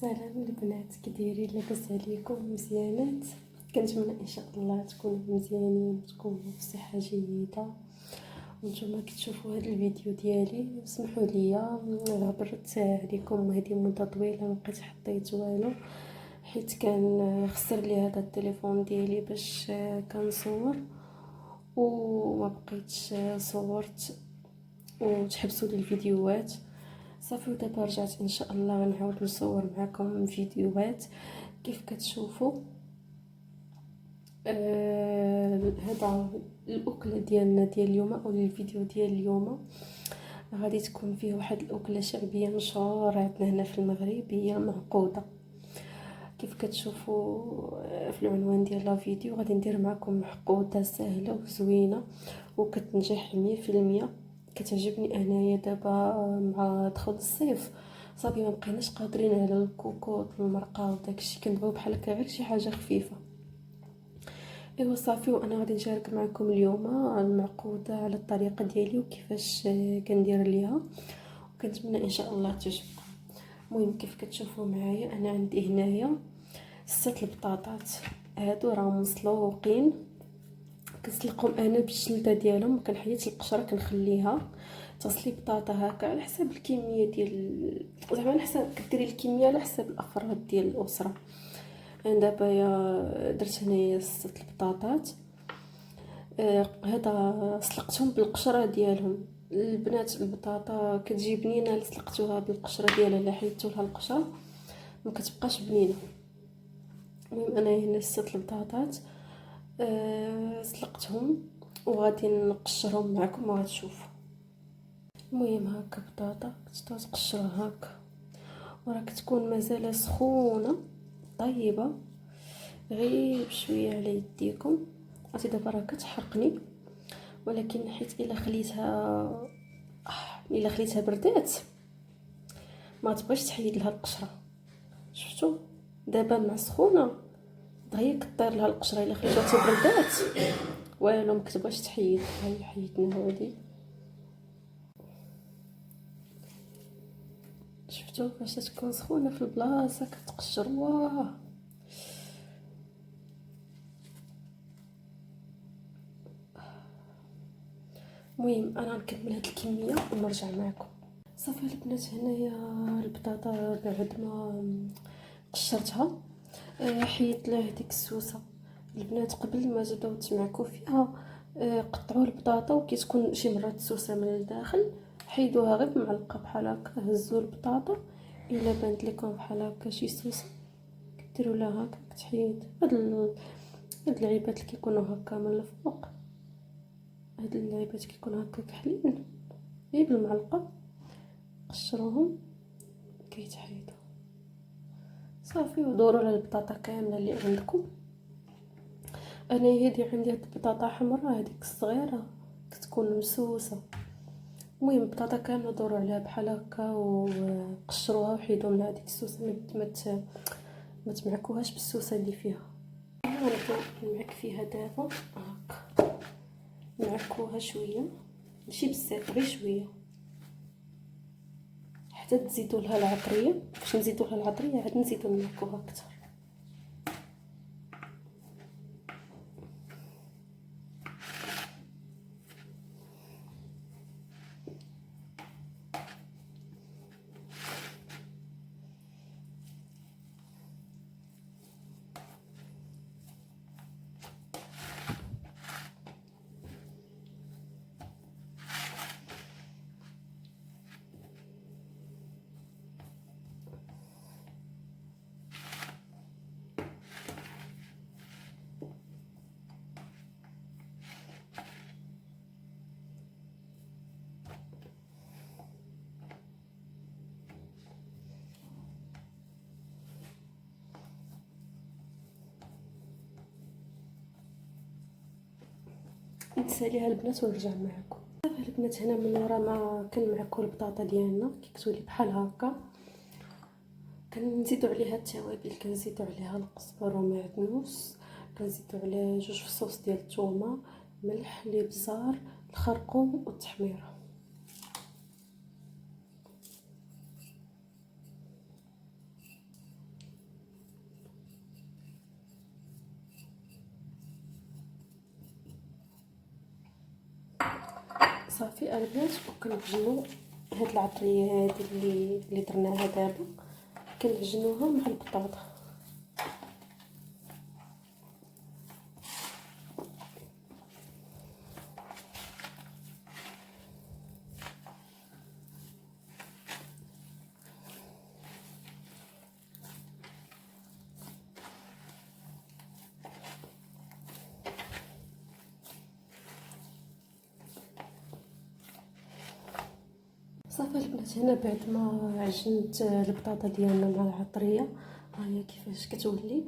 سلام البنات، كي دايرين؟ لاباس عليكم؟ مزيانات؟ كنتمنى ان شاء الله تكونوا مزيانين وتكونوا بصحه جيده. وانتم كتشوفوا هذا الفيديو ديالي اسمحوا لي غبرت عليكم هذه مده طويله مبقيت حطيت والو، حيت كان خسر لي هذا التليفون ديالي باش كنصور وما بقيتش صورت وتحبسوا لي الفيديوهات صافي. ودابا رجعت ان شاء الله غنعاود نصور معكم فيديوهات. كيف كتشوفوا هذا الاكله ديالنا ديال اليوم او الفيديو ديال اليوم غادي تكون فيه واحد الاكله شعبيه مشهوره عندنا هنا في المغرب، هي المعقوده. كيف كتشوفوا في العنوان ديال الفيديو غادي ندير معكم معقوده سهله وزوينه وكتنجح 100%. كتعجبني انايا دابا مع دخول الصيف صافي ما بقيناش قادرين على الكوكوط والمرقه وداكشي، كندبغيو بحال هكا غير شي حاجه خفيفه. ايوا صافي، وانا غادي نشارك معكم اليوم المعقوده على الطريقه ديالي وكيفاش كندير ليها، وكنتمنى ان شاء الله تعجبكم. المهم كيف كتشوفوا معايا انا عندي هنايا 6 البطاطات، هادو راهم مسلوقين. كنسلقهم انا بالجلده ديالهم، ما كنحيدش القشره كنخليها. تصلي بطاطا هكا على حساب الكميه ديال، زعما على حساب كديري الكميه على حساب الافراد ديال الاسره. انا دابا يا درت هنايا 6 البطاطات. هذا سلقتهم بالقشره ديالهم. البنات البطاطا كتجي بنينه الا سلقتوها بالقشره ديالها، الا حيدتو لها القشره ما كتبقاش بنينه. المهم انا هنا 6 البطاطات سلقتهم وغادي نقشرهم معكم وغتشوفوا. المهم هكا بطاطا كتقشرها هكا وراك تكون مازال سخونه طيبه، غير بشويه على يديكم. عرفتي دابا راه كتحرقني، ولكن حيت الا خليتها بردات ما تبغيش تحيد لها القشره. شفتوا دابا مع سخونه دغيا كطير لها القشره، الا خليتها تبردات والو ما كتبغيش تحيد. هاي حيدنا هادي، شفتوا فاش تكون سخونه في البلاصه كتقشر. واه المهم انا نكمل هاد الكميه ونرجع معكم. صافي البنات، هنايا البطاطا بعد ما قشرتها حيدت لها ديك السوسه. البنات قبل ما تبداو تمعكوا فيها قطعوا البطاطا وكتكون شي مرات السوسه من الداخل، حيدوها غير بمعلقه بحال هكا. هزوا البطاطا الا بانت لكم بحال هكا شي سوسه كديروا لها هكا كتحيد. هاد اللعيبات اللي كيكونوا هكا من الفوق، هاد اللعيبات كيكونوا هكا كحلين، غير بالمعلقه قشروهم كيتحيدوا صافي. ودوروا على البطاطا كامله اللي عندكم. انا هادي عندي هاد البطاطا حمراء، هذيك الصغيره كتكون مسوسه. المهم البطاطا كامله دوروا عليها بحال هكا وقشروها وحيدوا منها ديك السوسه، ما تمعكوهاش بالسوسه اللي فيها. غنبداو نمعك فيها دابا هكا، نمعكوها شويه ماشي بزاف غير شويه حتى تزيدوا لها العطريه. باش نزيدوا لها العطريه عاد نزيدوا نمعكوها اكثر. نساليها البنات ونرجع معكم. صافي البنات، هنا من ورا ما كنمعكو البطاطا ديالنا كي كتولي بحال هكا كنزيدوا عليها التوابل. كنزيدوا عليها القزبر ومعدنوس، كنزيدوا عليه 2 فصوص ديال الثومه، ملح، الابزار، الخرقوم والتحميره. صافي البنات، وكنعجنوا هاد العطريه هادي اللي درناها دابا، كنعجنوها مع البطاطا. صافي البنات، هنا بعد ما عجنت البطاطا ديالنا مع العطريه، ها هي كيفاش كتولي.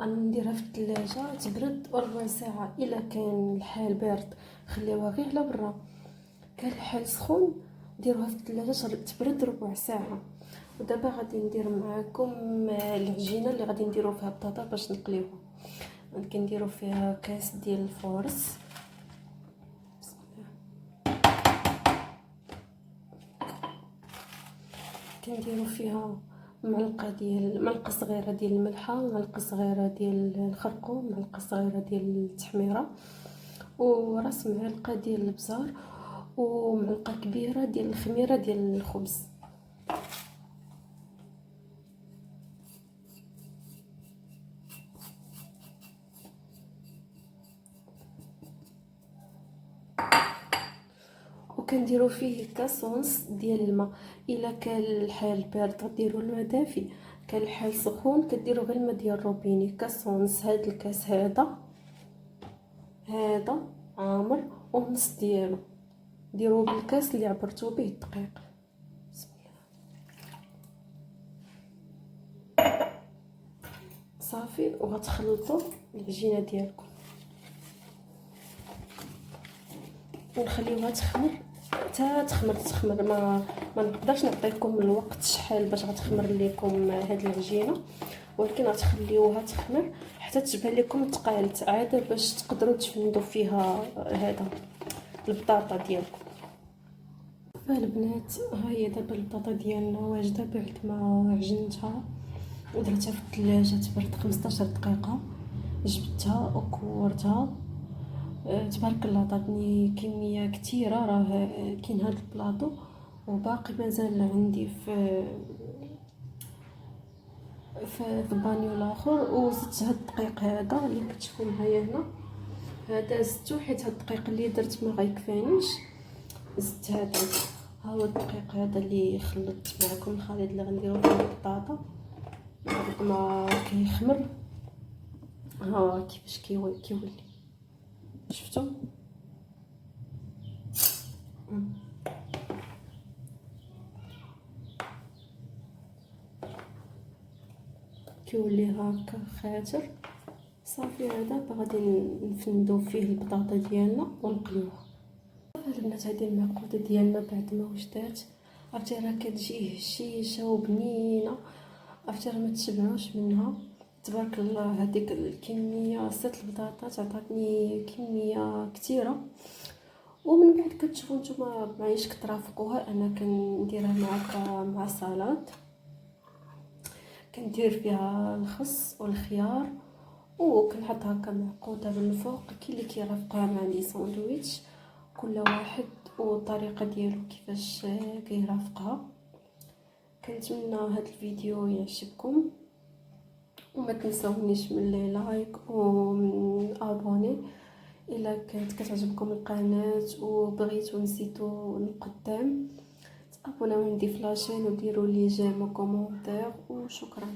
غنديرها في الثلاجه تبرد ربع ساعه. الا كان الحال بارد خليوها غير على برا، كان الحال سخون ديروها في الثلاجه تبرد ربع ساعه. ودابا غادي ندير معاكم العجينه اللي غادي نديرو فيها البطاطا باش نقليوها. كنديرو فيها كاس ديال الفورس، كنديرو فيها معلقه صغيره ديال الملحه، معلقه صغيره ديال الخرقوم، معلقه صغيره ديال التحميره، وراس معلقه ديال البزار، ومعلقه كبيره ديال الخميره ديال الخبز. وكنديروا فيه كاسونس ديال الماء. الا كان الحال بارد ديروا الماء دافي، كان الحال سخون كديروا غير الماء ديال الروبيني. كاسونس هاد الكاس هذا عامر ونص ديالو، ديروه بالكاس اللي عبرتو به الدقيق. بسم الله. صافي، وغتخلطوا العجينه ديالكم ونخليوها تخمر حتى تخمر. ما نقدرش نعطيكم الوقت شحال باش غتخمر لكم هاد العجينه، ولكن غتخليوها تخمر حتى تشبه لكم تقالت عاد باش تقدروا تفندوا فيها هذا البطاطا ديالكم. فالبنات، ها هي دابا البطاطا ديالنا واجده بعد ما عجنتها ودرتها في الثلاجه تبرد 15 دقيقه. جبتها وكورتها، تبارك الله عطاتني كميه كثيره. راه كاين هذا البلاطو وباقي مازال عندي في البانيو الاخر. وزدت هاد الدقيق هذا اللي كتشوفوا معايا هنا، هذا زدتو حيت هاد الدقيق اللي درت ما غيكفانيش، زدت هذا. ها هو الدقيق هذا اللي خلطت معكم، الخليط اللي غنديرو فيه البطاطا بعد ما كيخمر. ها كيفاش كيولي، شفتوا؟ كيولي هكا خاتر. صافي، هذا غادي نفندو فيه البطاطا ديالنا ونقليوها. البنات، هذه المعقوده ديالنا بعد ما وجدات، عرفتي راه كتجي هشيشه وبنينه، عرفتي راه ما تشبعوش منها. تبارك الله، هذيك الكميه ست البطاطا عطاتني كميه كثيره. ومن بعد كتشوفوا نتوما معايش كترافقوها. انا كنديرها مع سلطه، كندير فيها الخس والخيار، وكنحط هكا معقوده من الفوق. كاين اللي كيرافقها مع لي ساندويتش، كل واحد والطريقه ديالو كيفاش كيرافقها. كنتمنى هذا الفيديو يعجبكم، وما تنساونيش من لي لايك ومن ابوني الا كانت كتعجبكم القناه وبغيتو نزيدو لقدام. تابوناو عندي في لاشين وديروا لي جيم وكومونتير، وشكرا.